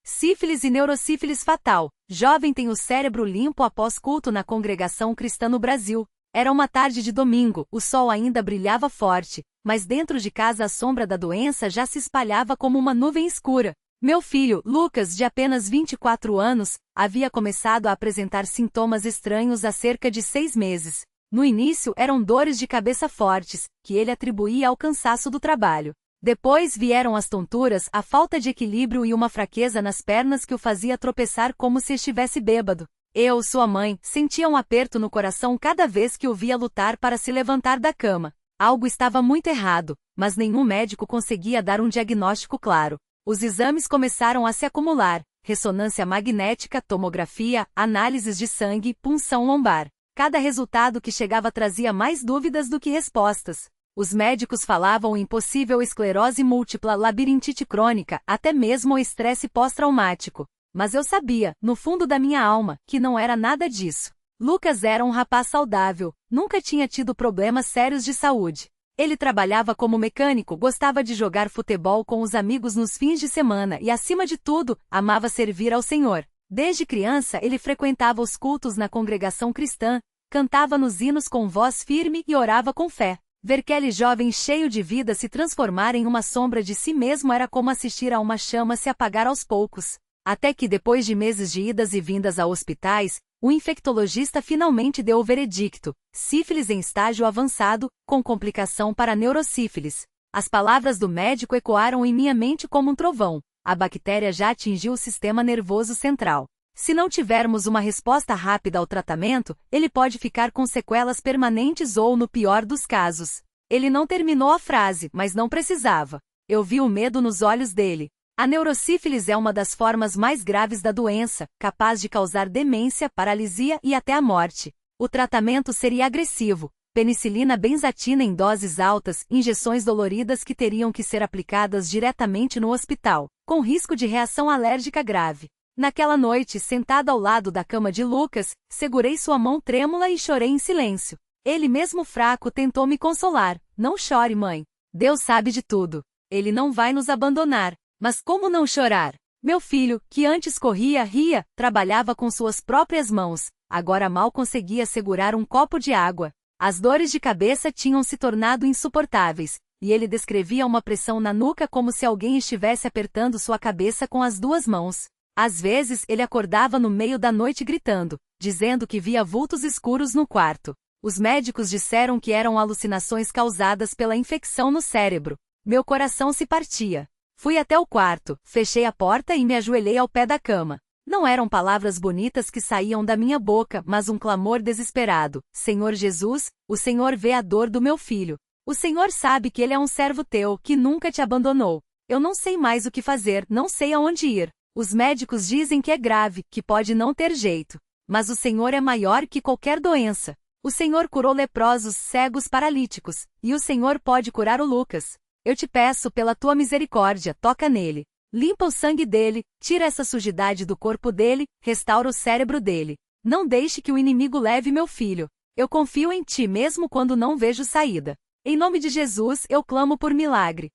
Sífilis e neurosífilis fatal. Jovem tem o cérebro limpo após culto na congregação cristã no Brasil. Era uma tarde de domingo, o sol ainda brilhava forte, mas dentro de casa a sombra da doença já se espalhava como uma nuvem escura. Meu filho, Lucas, de apenas 24 anos, havia começado a apresentar sintomas estranhos há cerca de 6 meses. No início eram dores de cabeça fortes, que ele atribuía ao cansaço do trabalho. Depois vieram as tonturas, a falta de equilíbrio e uma fraqueza nas pernas que o fazia tropeçar como se estivesse bêbado. Eu, sua mãe, sentia um aperto no coração cada vez que o via lutar para se levantar da cama. Algo estava muito errado, mas nenhum médico conseguia dar um diagnóstico claro. Os exames começaram a se acumular: ressonância magnética, tomografia, análises de sangue, punção lombar. Cada resultado que chegava trazia mais dúvidas do que respostas. Os médicos falavam em possível esclerose múltipla, labirintite crônica, até mesmo estresse pós-traumático. Mas eu sabia, no fundo da minha alma, que não era nada disso. Lucas era um rapaz saudável, nunca tinha tido problemas sérios de saúde. Ele trabalhava como mecânico, gostava de jogar futebol com os amigos nos fins de semana e, acima de tudo, amava servir ao Senhor. Desde criança ele frequentava os cultos na congregação cristã, cantava nos hinos com voz firme e orava com fé. Ver aquele jovem cheio de vida se transformar em uma sombra de si mesmo era como assistir a uma chama se apagar aos poucos. Até que depois de meses de idas e vindas a hospitais, o infectologista finalmente deu o veredicto: sífilis em estágio avançado, com complicação para neurosífilis. As palavras do médico ecoaram em minha mente como um trovão. A bactéria já atingiu o sistema nervoso central. Se não tivermos uma resposta rápida ao tratamento, ele pode ficar com sequelas permanentes ou, no pior dos casos. Ele não terminou a frase, mas não precisava. Eu vi o medo nos olhos dele. A neurosífilis é uma das formas mais graves da doença, capaz de causar demência, paralisia e até a morte. O tratamento seria agressivo: penicilina benzatina em doses altas, injeções doloridas que teriam que ser aplicadas diretamente no hospital, com risco de reação alérgica grave. Naquela noite, sentada ao lado da cama de Lucas, segurei sua mão trêmula e chorei em silêncio. Ele, mesmo fraco, tentou me consolar: não chore, mãe. Deus sabe de tudo. Ele não vai nos abandonar. Mas como não chorar? Meu filho, que antes corria, ria, trabalhava com suas próprias mãos, agora mal conseguia segurar um copo de água. As dores de cabeça tinham se tornado insuportáveis, e ele descrevia uma pressão na nuca como se alguém estivesse apertando sua cabeça com as duas mãos. Às vezes ele acordava no meio da noite gritando, dizendo que via vultos escuros no quarto. Os médicos disseram que eram alucinações causadas pela infecção no cérebro. Meu coração se partia. Fui até o quarto, fechei a porta e me ajoelhei ao pé da cama. Não eram palavras bonitas que saíam da minha boca, mas um clamor desesperado: Senhor Jesus, o Senhor vê a dor do meu filho. O Senhor sabe que ele é um servo teu, que nunca te abandonou. Eu não sei mais o que fazer, não sei aonde ir. Os médicos dizem que é grave, que pode não ter jeito. Mas o Senhor é maior que qualquer doença. O Senhor curou leprosos, cegos, paralíticos, e o Senhor pode curar o Lucas. Eu te peço pela tua misericórdia, toca nele. Limpa o sangue dele, tira essa sujidade do corpo dele, restaura o cérebro dele. Não deixe que o inimigo leve meu filho. Eu confio em ti mesmo quando não vejo saída. Em nome de Jesus, eu clamo por milagre.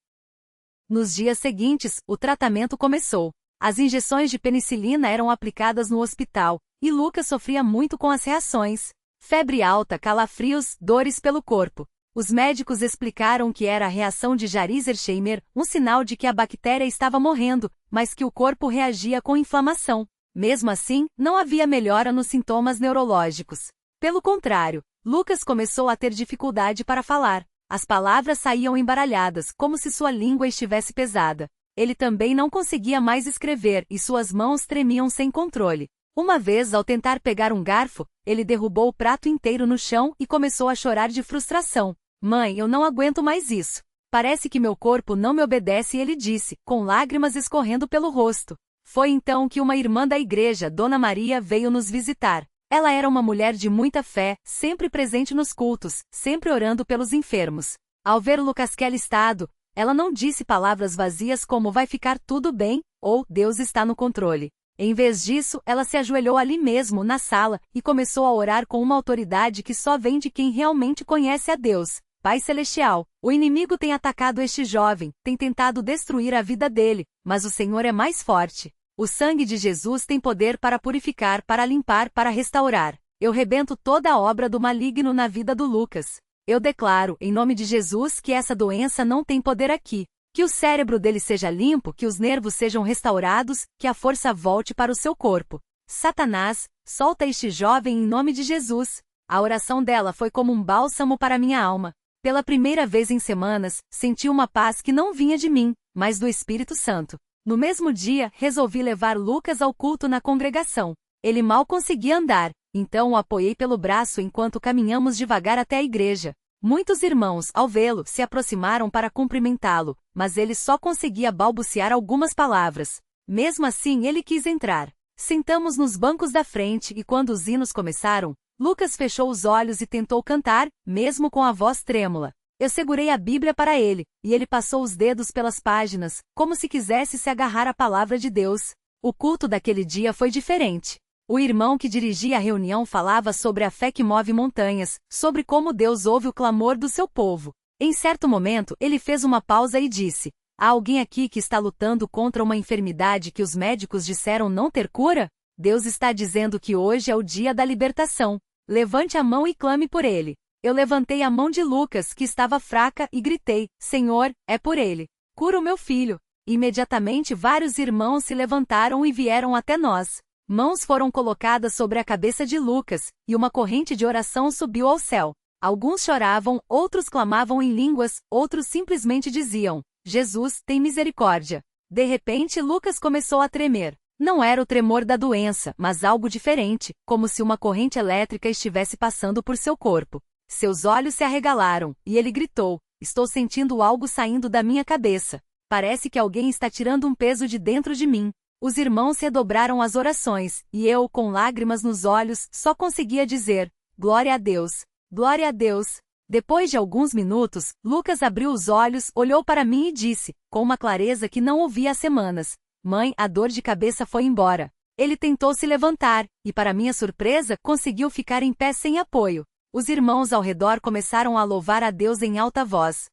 Nos dias seguintes, o tratamento começou. As injeções de penicilina eram aplicadas no hospital, e Lucas sofria muito com as reações. Febre alta, calafrios, dores pelo corpo. Os médicos explicaram que era a reação de Jarisch-Alzheimer, um sinal de que a bactéria estava morrendo, mas que o corpo reagia com inflamação. Mesmo assim, não havia melhora nos sintomas neurológicos. Pelo contrário, Lucas começou a ter dificuldade para falar. As palavras saíam embaralhadas, como se sua língua estivesse pesada. Ele também não conseguia mais escrever e suas mãos tremiam sem controle. Uma vez, ao tentar pegar um garfo, ele derrubou o prato inteiro no chão e começou a chorar de frustração. Mãe, eu não aguento mais isso. Parece que meu corpo não me obedece, ele disse, com lágrimas escorrendo pelo rosto. Foi então que uma irmã da igreja, Dona Maria, veio nos visitar. Ela era uma mulher de muita fé, sempre presente nos cultos, sempre orando pelos enfermos. Ao ver Lucas naquele estado, ela não disse palavras vazias como vai ficar tudo bem, ou Deus está no controle. Em vez disso, ela se ajoelhou ali mesmo, na sala, e começou a orar com uma autoridade que só vem de quem realmente conhece a Deus. Pai Celestial, o inimigo tem atacado este jovem, tem tentado destruir a vida dele, mas o Senhor é mais forte. O sangue de Jesus tem poder para purificar, para limpar, para restaurar. Eu rebento toda a obra do maligno na vida do Lucas. Eu declaro, em nome de Jesus, que essa doença não tem poder aqui. Que o cérebro dele seja limpo, que os nervos sejam restaurados, que a força volte para o seu corpo. Satanás, solta este jovem em nome de Jesus. A oração dela foi como um bálsamo para minha alma. Pela primeira vez em semanas, senti uma paz que não vinha de mim, mas do Espírito Santo. No mesmo dia, resolvi levar Lucas ao culto na congregação. Ele mal conseguia andar, então o apoiei pelo braço enquanto caminhamos devagar até a igreja. Muitos irmãos, ao vê-lo, se aproximaram para cumprimentá-lo, mas ele só conseguia balbuciar algumas palavras. Mesmo assim, ele quis entrar. Sentamos nos bancos da frente e quando os hinos começaram, Lucas fechou os olhos e tentou cantar, mesmo com a voz trêmula. Eu segurei a Bíblia para ele, e ele passou os dedos pelas páginas, como se quisesse se agarrar à palavra de Deus. O culto daquele dia foi diferente. O irmão que dirigia a reunião falava sobre a fé que move montanhas, sobre como Deus ouve o clamor do seu povo. Em certo momento, ele fez uma pausa e disse: há alguém aqui que está lutando contra uma enfermidade que os médicos disseram não ter cura? Deus está dizendo que hoje é o dia da libertação. Levante a mão e clame por ele. Eu levantei a mão de Lucas, que estava fraca, e gritei: Senhor, é por ele. Cura o meu filho. Imediatamente vários irmãos se levantaram e vieram até nós. Mãos foram colocadas sobre a cabeça de Lucas, e uma corrente de oração subiu ao céu. Alguns choravam, outros clamavam em línguas, outros simplesmente diziam: Jesus, tem misericórdia. De repente Lucas começou a tremer. Não era o tremor da doença, mas algo diferente, como se uma corrente elétrica estivesse passando por seu corpo. Seus olhos se arregalaram, e ele gritou: estou sentindo algo saindo da minha cabeça. Parece que alguém está tirando um peso de dentro de mim. Os irmãos redobraram as orações, e eu, com lágrimas nos olhos, só conseguia dizer: glória a Deus, glória a Deus. Depois de alguns minutos, Lucas abriu os olhos, olhou para mim e disse, com uma clareza que não ouvia há semanas: mãe, a dor de cabeça foi embora. Ele tentou se levantar, e para minha surpresa, conseguiu ficar em pé sem apoio. Os irmãos ao redor começaram a louvar a Deus em alta voz.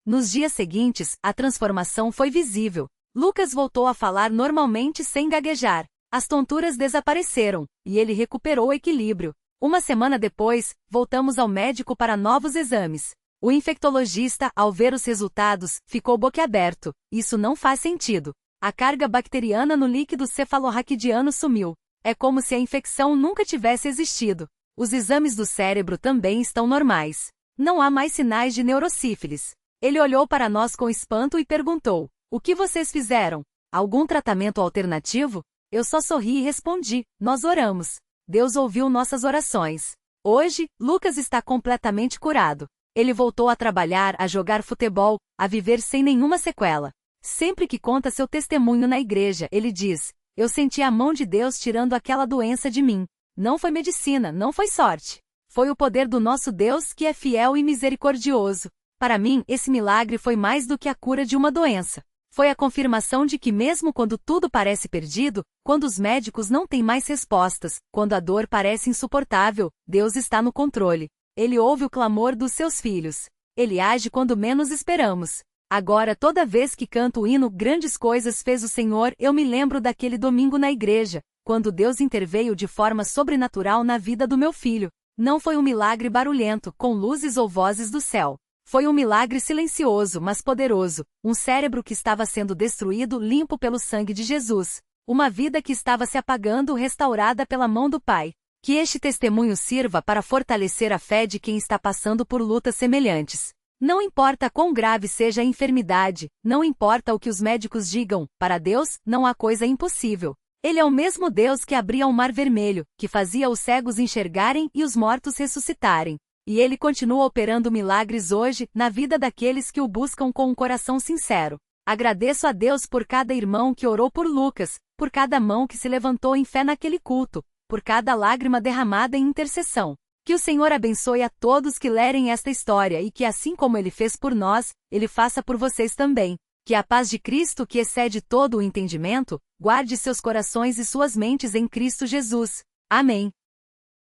Nos dias seguintes, a transformação foi visível. Lucas voltou a falar normalmente sem gaguejar. As tonturas desapareceram, e ele recuperou o equilíbrio. Uma semana depois, voltamos ao médico para novos exames. O infectologista, ao ver os resultados, ficou boquiaberto. Isso não faz sentido. A carga bacteriana no líquido cefalorraquidiano sumiu. É como se a infecção nunca tivesse existido. Os exames do cérebro também estão normais. Não há mais sinais de neurosífilis. Ele olhou para nós com espanto e perguntou: o que vocês fizeram? Algum tratamento alternativo? Eu só sorri e respondi: nós oramos. Deus ouviu nossas orações. Hoje, Lucas está completamente curado. Ele voltou a trabalhar, a jogar futebol, a viver sem nenhuma sequela. Sempre que conta seu testemunho na igreja, ele diz: eu senti a mão de Deus tirando aquela doença de mim. Não foi medicina, não foi sorte. Foi o poder do nosso Deus que é fiel e misericordioso. Para mim, esse milagre foi mais do que a cura de uma doença. Foi a confirmação de que mesmo quando tudo parece perdido, quando os médicos não têm mais respostas, quando a dor parece insuportável, Deus está no controle. Ele ouve o clamor dos seus filhos. Ele age quando menos esperamos. Agora, toda vez que canto o hino Grandes Coisas Fez o Senhor, eu me lembro daquele domingo na igreja, quando Deus interveio de forma sobrenatural na vida do meu filho. Não foi um milagre barulhento, com luzes ou vozes do céu. Foi um milagre silencioso, mas poderoso. Um cérebro que estava sendo destruído, limpo pelo sangue de Jesus. Uma vida que estava se apagando, restaurada pela mão do Pai. Que este testemunho sirva para fortalecer a fé de quem está passando por lutas semelhantes. Não importa quão grave seja a enfermidade, não importa o que os médicos digam, para Deus, não há coisa impossível. Ele é o mesmo Deus que abria o mar vermelho, que fazia os cegos enxergarem e os mortos ressuscitarem. E ele continua operando milagres hoje, na vida daqueles que o buscam com um coração sincero. Agradeço a Deus por cada irmão que orou por Lucas, por cada mão que se levantou em fé naquele culto, por cada lágrima derramada em intercessão. Que o Senhor abençoe a todos que lerem esta história e que, assim como Ele fez por nós, Ele faça por vocês também. Que a paz de Cristo, que excede todo o entendimento, guarde seus corações e suas mentes em Cristo Jesus. Amém.